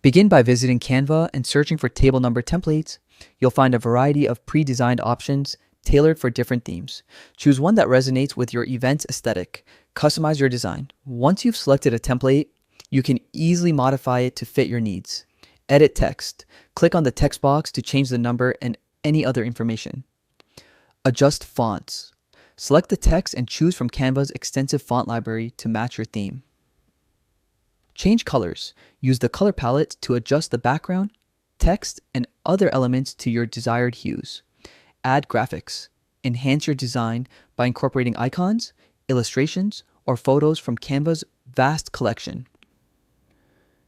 Begin by visiting Canva and searching for table number templates. You'll find a variety of pre-designed options tailored for different themes. Choose one that resonates with your event's aesthetic. Customize your design. Once you've selected a template, you can easily modify it to fit your needs. Edit text. Click on the text box to change the number and any other information. Adjust fonts. Select the text and choose from Canva's extensive font library to match your theme. Change colors. Use the color palette to adjust the background, text, and other elements to your desired hues. Add graphics. Enhance your design by incorporating icons, illustrations, or photos from Canva's vast collection.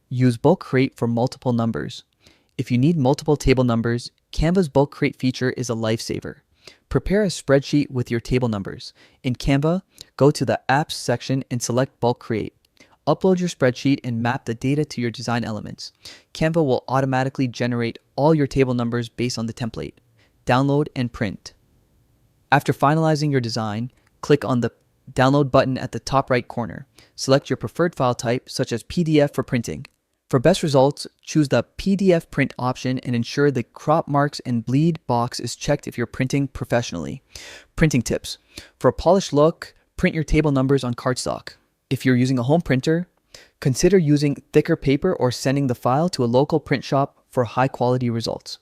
Use bulk create for multiple numbers. If you need multiple table numbers, Canva's bulk create feature is a lifesaver. Prepare a spreadsheet with your table numbers. In Canva, go to the Apps section and select Bulk Create. Upload your spreadsheet and map the data to your design elements. Canva will automatically generate all your table numbers based on the template. Download and print. After finalizing your design, click on the Download button at the top right corner. Select your preferred file type, such as PDF for printing. For best results, choose the PDF print option and ensure the crop marks and bleed box is checked if you're printing professionally. Printing tips. For a polished look, print your table numbers on cardstock. If you're using a home printer, consider using thicker paper or sending the file to a local print shop for high quality results.